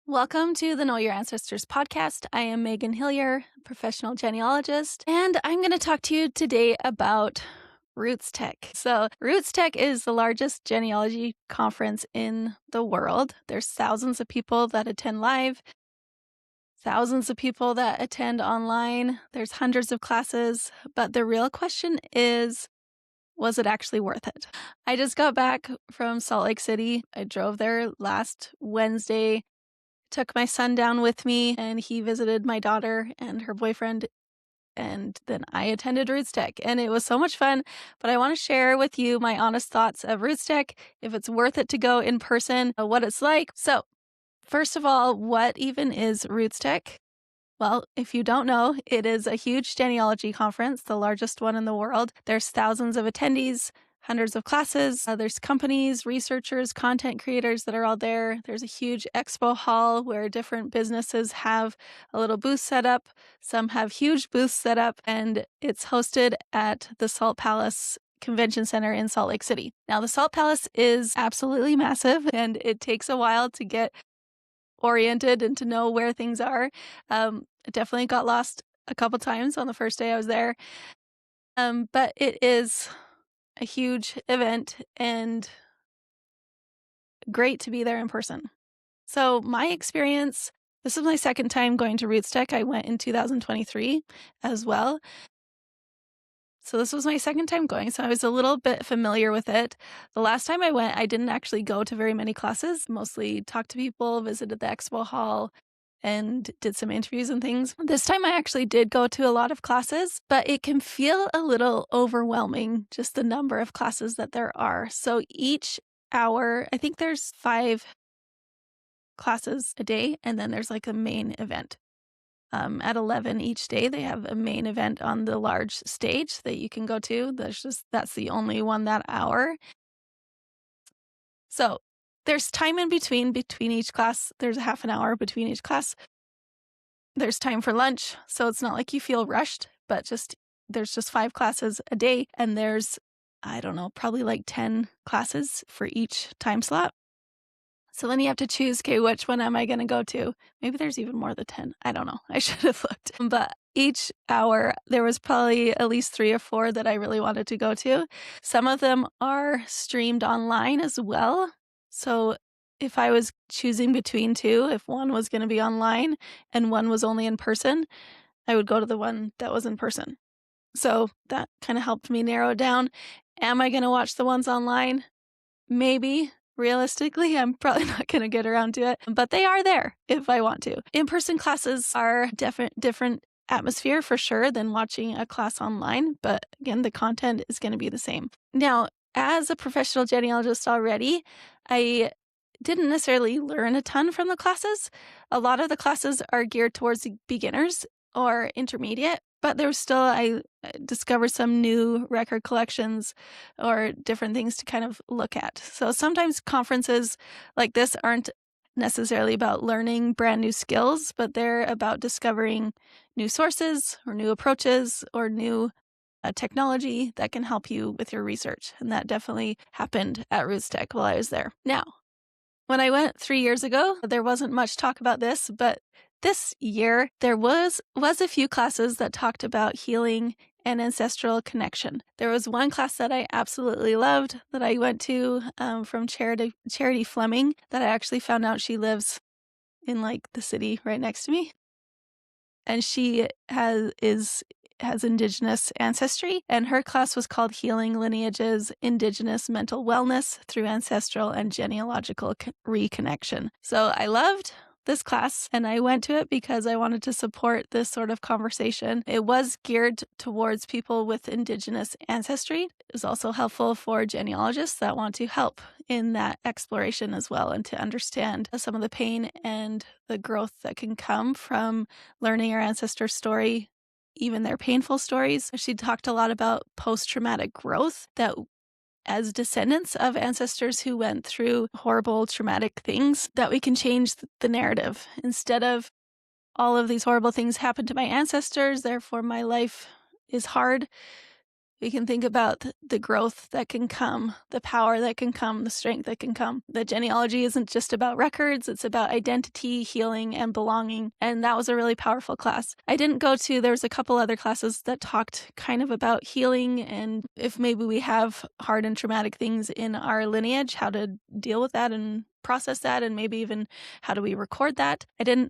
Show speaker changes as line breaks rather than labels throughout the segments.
Welcome to the Know Your Ancestors podcast. I am Megan Hillier, professional genealogist, and I'm going to talk to you today about RootsTech. So, RootsTech is the largest genealogy conference in the world. There's thousands of people that attend live, thousands of people that attend online. There's hundreds of classes, but the real question is, was it actually worth it? I just got back from Salt Lake City. I drove there last Wednesday. Took my son down with me, and he visited my daughter and her boyfriend, and then I attended RootsTech, and it was so much fun. But I want to share with you my honest thoughts of RootsTech, if it's worth it to go in person, what it's like. So, first of all, what even is RootsTech? Well, if you don't know, it is a huge genealogy conference, the largest one in the world. There's thousands of attendees, hundreds of classes. There's companies, researchers, content creators that are all there. There's a huge expo hall where different businesses have a little booth set up. Some have huge booths set up, and it's hosted at the Salt Palace Convention Center in Salt Lake City. Now, the Salt Palace is absolutely massive, and it takes a while to get oriented and to know where things are. I definitely got lost a couple times on the first day I was there. But it is a huge event and great to be there in person. So my experience, this is my second time going to RootsTech. I went in 2023 as well. So this was my second time going, so I was a little bit familiar with it. The last time I went, I didn't actually go to very many classes, mostly talked to people, visited the expo hall, and did some interviews and things. This time I actually did go to a lot of classes, but it can feel a little overwhelming, just the number of classes that there are. So each hour, I think there's 5 classes a day, and then there's like a main event. At 11 each day, they have a main event on the large stage that you can go to. That's the only one that hour. So there's time in between each class. There's a half an hour between each class. There's time for lunch, so it's not like you feel rushed, but there's just 5 classes a day, and there's, I don't know, probably like 10 classes for each time slot. So then you have to choose, okay, which one am I going to go to? Maybe there's even more than 10. I don't know. I should have looked. But each hour, there was probably at least 3 or 4 that I really wanted to go to. Some of them are streamed online as well. So if I was choosing between 2, if one was going to be online and one was only in person, I would go to the one that was in person. So that kind of helped me narrow it down. Am I going to watch the ones online? Maybe. Realistically, I'm probably not going to get around to it, but they are there if I want to. In-person classes are different atmosphere for sure than watching a class online, but again, the content is going to be the same. Now, as a professional genealogist already, I didn't necessarily learn a ton from the classes. A lot of the classes are geared towards beginners or intermediate, but I discovered some new record collections or different things to kind of look at. So sometimes conferences like this aren't necessarily about learning brand new skills, but they're about discovering new sources or new approaches or new technology that can help you with your research. And that definitely happened at RootsTech while I was there. Now, when I went 3 years ago, there wasn't much talk about this, but this year there was a few classes that talked about healing and ancestral connection. There was one class that I absolutely loved that I went to from Charity Fleming that I actually found out she lives in like the city right next to me. And she has Indigenous ancestry, and her class was called Healing Lineages, Indigenous Mental Wellness Through Ancestral and Genealogical Reconnection. So I loved this class, and I went to it because I wanted to support this sort of conversation. It was geared towards people with Indigenous ancestry. It was also helpful for genealogists that want to help in that exploration as well, and to understand some of the pain and the growth that can come from learning our ancestor story, even their painful stories. She talked a lot about post-traumatic growth, that as descendants of ancestors who went through horrible traumatic things, that we can change the narrative. Instead of all of these horrible things happened to my ancestors, therefore my life is hard, We can think about the growth that can come, the power that can come, the strength that can come. The genealogy isn't just about records, it's about identity, healing, and belonging. And that was a really powerful class. I didn't go to, there's a couple other classes that talked kind of about healing and if maybe we have hard and traumatic things in our lineage, how to deal with that and process that, and maybe even how do we record that.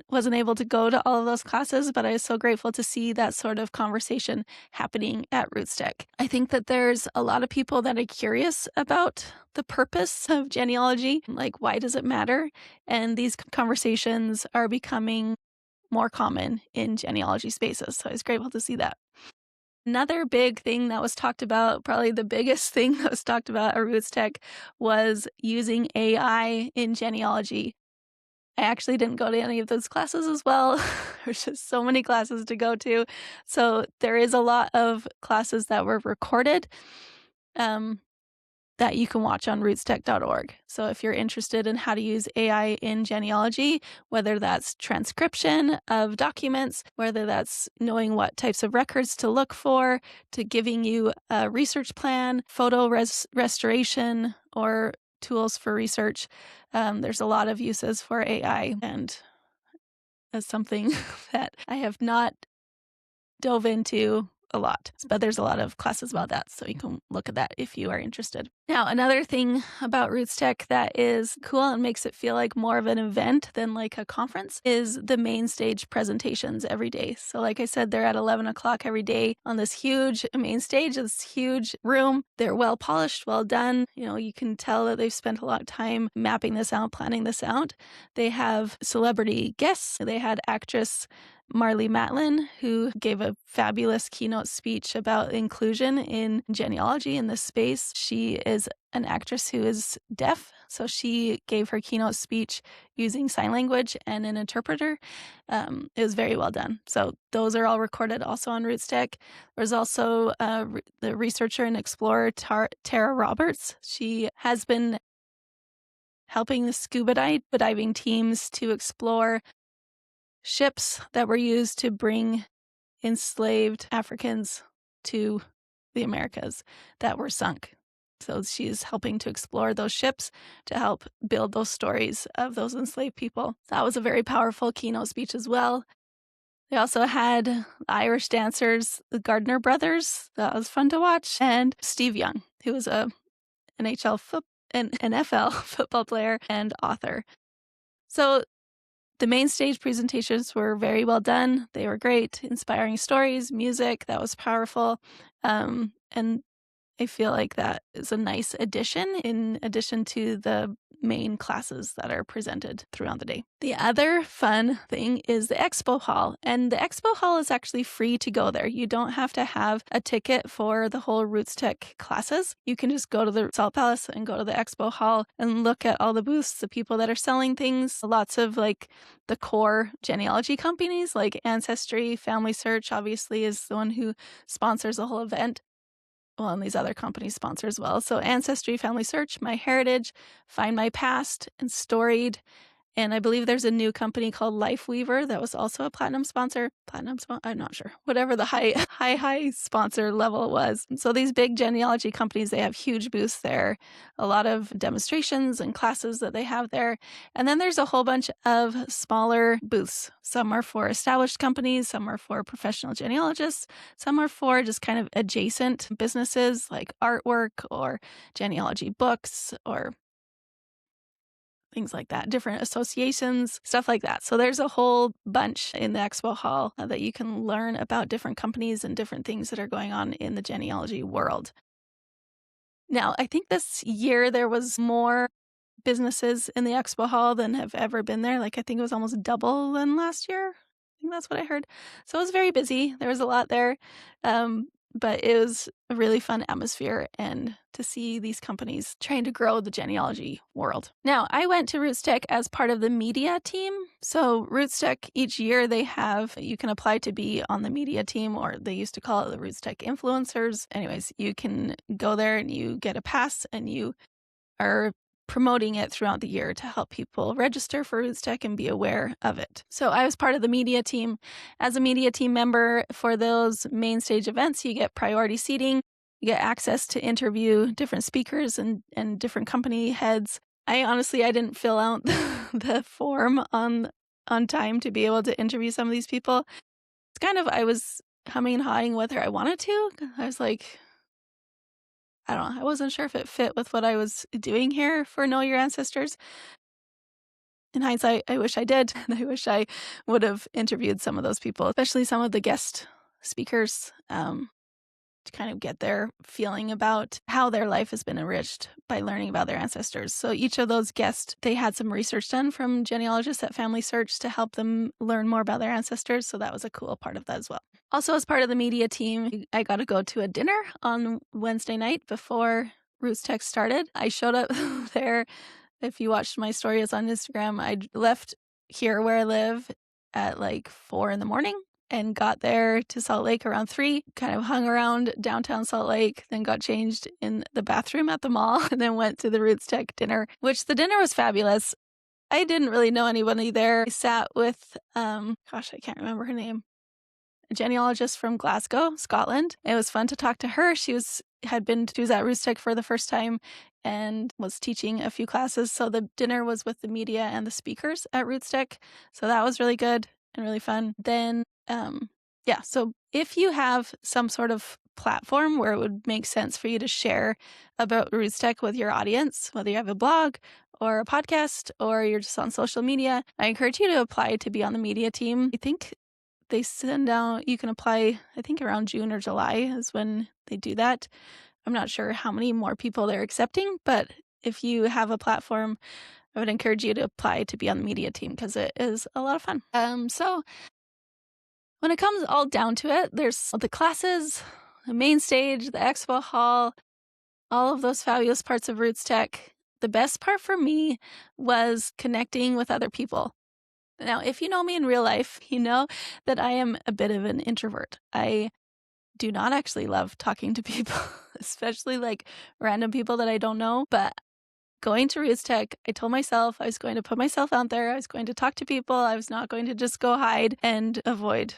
Wasn't able to go to all of those classes, but I was so grateful to see that sort of conversation happening at RootsTech. I think that there's a lot of people that are curious about the purpose of genealogy, like why does it matter? And these conversations are becoming more common in genealogy spaces. So I was grateful to see that. Another big thing that was talked about, probably the biggest thing that was talked about at RootsTech, was using AI in genealogy. I actually didn't go to any of those classes as well. There's just so many classes to go to. So there is a lot of classes that were recorded that you can watch on rootstech.org. So if you're interested in how to use AI in genealogy, whether that's transcription of documents, whether that's knowing what types of records to look for, to giving you a research plan, photo restoration, or tools for research, there's a lot of uses for AI, and that's something that I have not dove into a lot, but there's a lot of classes about that, so you can look at that if you are interested. Now, another thing about RootsTech that is cool and makes it feel like more of an event than like a conference is the main stage presentations every day. So like I said, they're at 11 o'clock every day on this huge main stage, this huge room. They're well polished, well done. You know, you can tell that they've spent a lot of time mapping this out, planning this out. They have celebrity guests. They had actress Marlee Matlin, who gave a fabulous keynote speech about inclusion in genealogy in this space. She is an actress who is deaf, so she gave her keynote speech using sign language and an interpreter. It was very well done. So those are all recorded also on RootsTech. There's also the researcher and explorer Tara Roberts. She has been helping the scuba diving teams to explore ships that were used to bring enslaved Africans to the Americas that were sunk. So she's helping to explore those ships to help build those stories of those enslaved people. That was a very powerful keynote speech as well. They also had Irish dancers, the Gardner brothers. That was fun to watch. And Steve Young, who was an NFL football player and author. So the main stage presentations were very well done. They were great, inspiring stories, music that was powerful. And I feel like that is a nice addition in addition to the main classes that are presented throughout the day. The other fun thing is the expo hall, and the expo hall is actually free to go there. You don't have to have a ticket for the whole RootsTech classes. You can just go to the Salt Palace and go to the expo hall and look at all the booths, the people that are selling things. Lots of like the core genealogy companies like Ancestry, Family Search obviously is the one who sponsors the whole event. Well, and these other companies sponsor as well. So Ancestry, Family Search, MyHeritage, Find My Past, and Storied. And I believe there's a new company called Lifeweaver that was also a platinum sponsor. I'm not sure. Whatever the high sponsor level was. So these big genealogy companies, they have huge booths there. A lot of demonstrations and classes that they have there. And then there's a whole bunch of smaller booths. Some are for established companies. Some are for professional genealogists. Some are for just kind of adjacent businesses like artwork or genealogy books or things like that, different associations, stuff like that. So there's a whole bunch in the expo hall that you can learn about different companies and different things that are going on in the genealogy world. Now, I think this year there was more businesses in the expo hall than have ever been there. Like I think it was almost double than last year. I think that's what I heard. So it was very busy. There was a lot there. But it was a really fun atmosphere and to see these companies trying to grow the genealogy world. Now, I went to RootsTech as part of the media team. So RootsTech, each year you can apply to be on the media team, or they used to call it the RootsTech influencers. Anyways, you can go there and you get a pass and you are promoting it throughout the year to help people register for RootsTech and be aware of it. So I was part of the media team. As a media team member for those main stage events, you get priority seating. You get access to interview different speakers and different company heads. I didn't fill out the form on time to be able to interview some of these people. It's kind of, I was humming and hawing whether I wanted to. I was like, I don't know. I wasn't sure if it fit with what I was doing here for Know Your Ancestors. In hindsight, I wish I did. And I wish I would have interviewed some of those people, especially some of the guest speakers, to kind of get their feeling about how their life has been enriched by learning about their ancestors. So each of those guests, they had some research done from genealogists at Family Search to help them learn more about their ancestors. So that was a cool part of that as well. Also, as part of the media team, I got to go to a dinner on Wednesday night before RootsTech started. I showed up there. If you watched my stories on Instagram, I left here where I live at like 4 a.m. and got there to Salt Lake around 3, kind of hung around downtown Salt Lake, then got changed in the bathroom at the mall, and then went to the RootsTech dinner, which the dinner was fabulous. I didn't really know anybody there. I sat with, I can't remember her name, a genealogist from Glasgow, Scotland. It was fun to talk to her. She was at RootsTech for the first time and was teaching a few classes. So the dinner was with the media and the speakers at RootsTech. So that was really good and really fun. Then, so if you have some sort of platform where it would make sense for you to share about RootsTech with your audience, whether you have a blog or a podcast or you're just on social media, I encourage you to apply to be on the media team. I think they send out, you can apply, I think around June or July is when they do that. I'm not sure how many more people they're accepting, but if you have a platform, I would encourage you to apply to be on the media team because it is a lot of fun. So when it comes all down to it, there's the classes, the main stage, the expo hall, all of those fabulous parts of RootsTech. The best part for me was connecting with other people. Now, if you know me in real life, you know that I am a bit of an introvert. I do not actually love talking to people, especially like random people that I don't know. But going to RootsTech, I told myself I was going to put myself out there. I was going to talk to people. I was not going to just go hide and avoid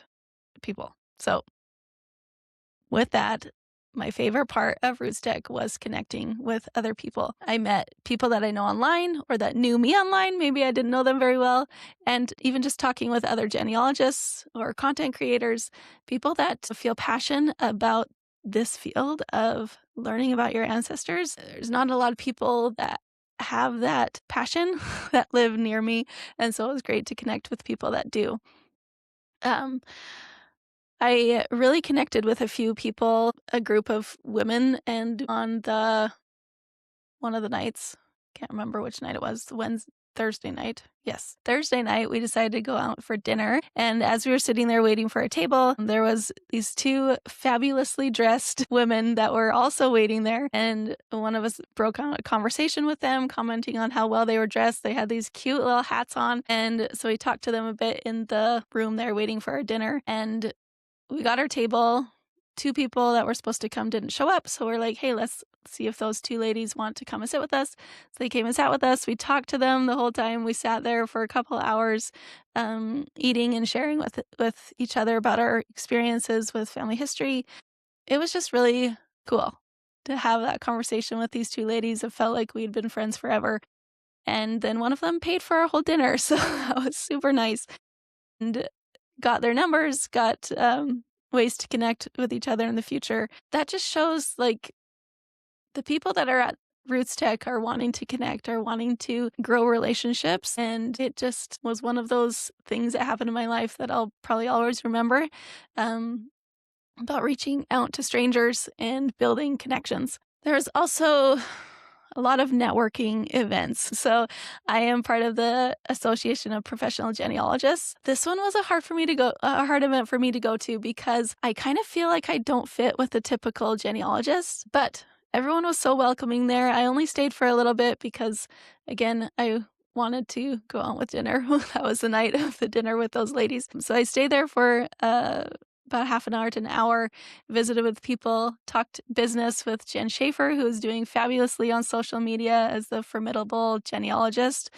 people. So with that, my favorite part of RootsTech was connecting with other people. I met people that I know online or that knew me online. Maybe I didn't know them very well. And even just talking with other genealogists or content creators, people that feel passion about this field of learning about your ancestors. There's not a lot of people that have that passion that live near me. And so it was great to connect with people that do. I really connected with a few people, a group of women, and on one of the nights, can't remember which night it was, Thursday night. Yes, Thursday night, we decided to go out for dinner. And as we were sitting there waiting for a table, there was these 2 fabulously dressed women that were also waiting there. And one of us broke on a conversation with them, commenting on how well they were dressed. They had these cute little hats on. And so we talked to them a bit in the room there waiting for our dinner. And we got our table. 2 people that were supposed to come didn't show up. So we're like, hey, let's see if those 2 ladies want to come and sit with us. So they came and sat with us. We talked to them the whole time. We sat there for a couple hours, eating and sharing with each other about our experiences with family history. It was just really cool to have that conversation with these 2 ladies. It felt like we'd been friends forever. And then one of them paid for our whole dinner. So that was super nice. And got their numbers, got ways to connect with each other in the future. That just shows like the people that are at RootsTech are wanting to connect, are wanting to grow relationships. And it just was one of those things that happened in my life that I'll probably always remember, about reaching out to strangers and building connections. There's also a lot of networking events. So I am part of the Association of Professional Genealogists. This one was a hard event for me to go to because I kind of feel like I don't fit with the typical genealogist, but everyone was so welcoming there. I only stayed for a little bit because, again, I wanted to go out with dinner. That was the night of the dinner with those ladies. So I stayed there for about half an hour to an hour, visited with people, talked business with Jen Schaefer, who is doing fabulously on social media as the formidable genealogist.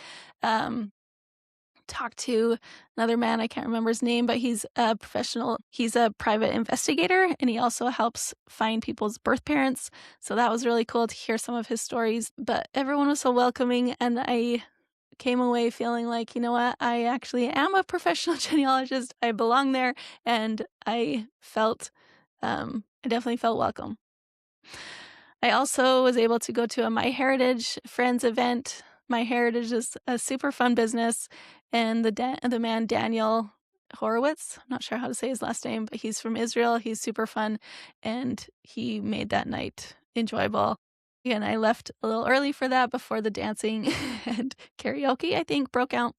talked to another man, I can't remember his name, but he's a private investigator, and he also helps find people's birth parents. So that was really cool to hear some of his stories. But everyone was so welcoming, and I came away feeling like, you know what, I actually am a professional genealogist. I belong there, and I definitely felt welcome. I also was able to go to a MyHeritage Friends event. MyHeritage is a super fun business, and the man Daniel Horowitz, I'm not sure how to say his last name, but he's from Israel. He's super fun, and he made that night enjoyable. And I left a little early for that before the dancing and karaoke, I think, broke out.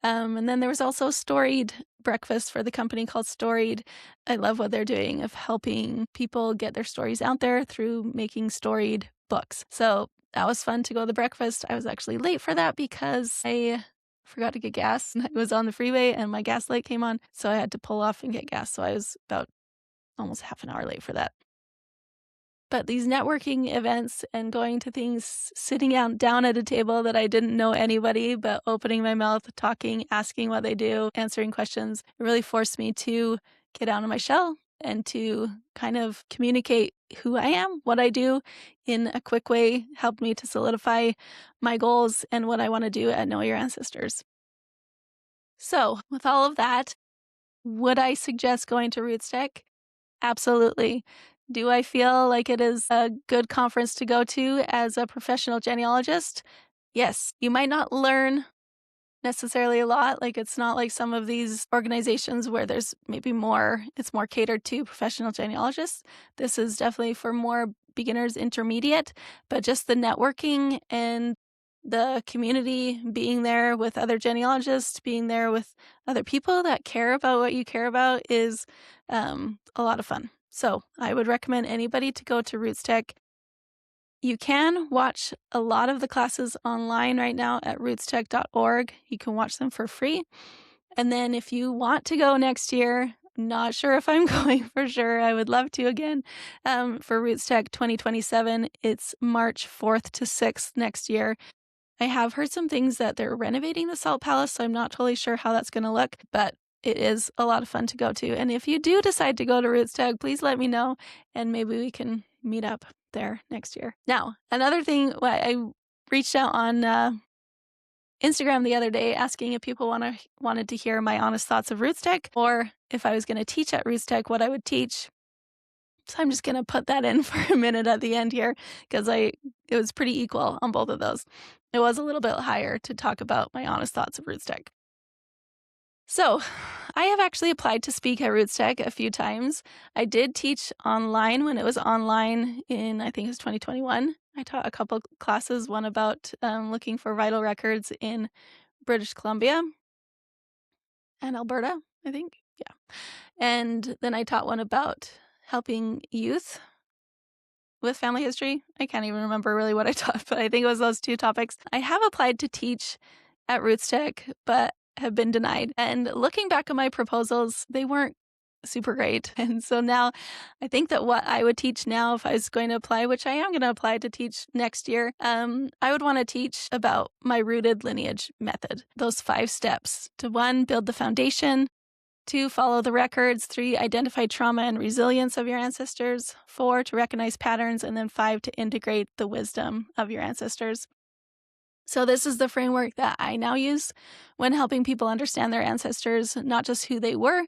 And then there was also Storied breakfast for the company called Storied. I love what they're doing of helping people get their stories out there through making storied books. So that was fun to go to the breakfast. I was actually late for that because I forgot to get gas, and I was on the freeway and my gas light came on. So I had to pull off and get gas. So I was about almost half an hour late for that. But these networking events and going to things, sitting down at a table that I didn't know anybody, but opening my mouth, talking, asking what they do, answering questions, it really forced me to get out of my shell and to kind of communicate who I am, what I do in a quick way, helped me to solidify my goals and what I want to do at Know Your Ancestors. So with all of that, would I suggest going to RootsTech? Absolutely. Do I feel like it is a good conference to go to as a professional genealogist? Yes. You might not learn necessarily a lot. Like, it's not like some of these organizations where there's maybe it's more catered to professional genealogists. This is definitely for more beginners, intermediate, but just the networking and the community, being there with other genealogists, being there with other people that care about what you care about is a lot of fun. So I would recommend anybody to go to RootsTech. You can watch a lot of the classes online right now at rootstech.org. You can watch them for free. And then if you want to go next year, not sure if I'm going for sure. I would love to again. For RootsTech 2027, it's March 4th to 6th next year. I have heard some things that they're renovating the Salt Palace, so I'm not totally sure how that's going to look, but it is a lot of fun to go to. And if you do decide to go to RootsTech, please let me know, and maybe we can meet up there next year. Now, another thing, I reached out on Instagram the other day asking if people wanted to hear my honest thoughts of RootsTech, or if I was going to teach at RootsTech, what I would teach. So I'm just going to put that in for a minute at the end here, because it was pretty equal on both of those. It was a little bit higher to talk about my honest thoughts of RootsTech. So I have actually applied to speak at RootsTech a few times. I did teach online when it was online in, I think it was 2021. I taught a couple classes, one about looking for vital records in British Columbia and Alberta, I think. Yeah. And then I taught one about helping youth with family history. I can't even remember really what I taught, but I think it was those two topics. I have applied to teach at RootsTech, but have been denied. And looking back at my proposals, they weren't super great. And so now I think that what I would teach now, if I was going to apply, which I am going to apply to teach next year, I would want to teach about my rooted lineage method. Those 5 steps to 1, build the foundation. 2, follow the records. 3, identify trauma and resilience of your ancestors. 4, to recognize patterns. And then 5, to integrate the wisdom of your ancestors. So this is the framework that I now use when helping people understand their ancestors, not just who they were,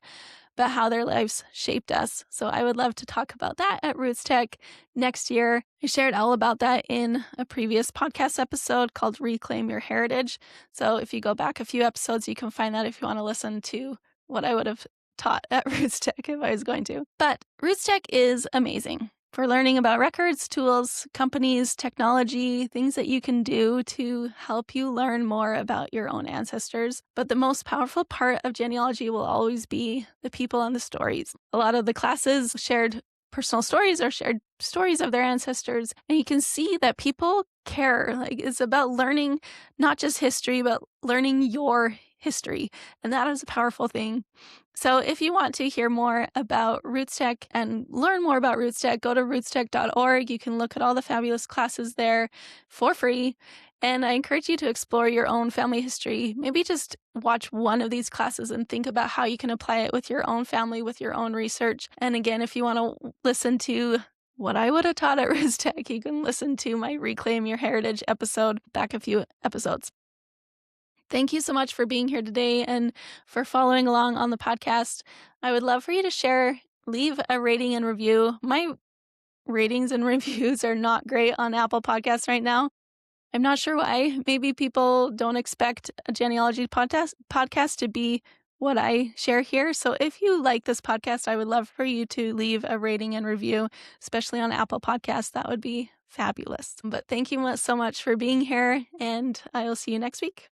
but how their lives shaped us. So I would love to talk about that at RootsTech next year. I shared all about that in a previous podcast episode called Reclaim Your Heritage. So if you go back a few episodes, you can find that if you want to listen to what I would have taught at RootsTech if I was going to. But RootsTech is amazing for learning about records, tools, companies, technology, things that you can do to help you learn more about your own ancestors. But the most powerful part of genealogy will always be the people and the stories. A lot of the classes shared personal stories or shared stories of their ancestors, and you can see that people care. Like, it's about learning not just history, but learning your history, and that is a powerful thing. So if you want to hear more about RootsTech and learn more about RootsTech, go to rootstech.org. You can look at all the fabulous classes there for free. And I encourage you to explore your own family history. Maybe just watch one of these classes and think about how you can apply it with your own family, with your own research. And again, if you want to listen to what I would have taught at RootsTech, you can listen to my Reclaim Your Heritage episode back a few episodes. Thank you so much for being here today and for following along on the podcast. I would love for you to share, leave a rating and review. My ratings and reviews are not great on Apple Podcasts right now. I'm not sure why. Maybe people don't expect a genealogy podcast to be what I share here. So if you like this podcast, I would love for you to leave a rating and review, especially on Apple Podcasts. That would be fabulous. But thank you so much for being here, and I will see you next week.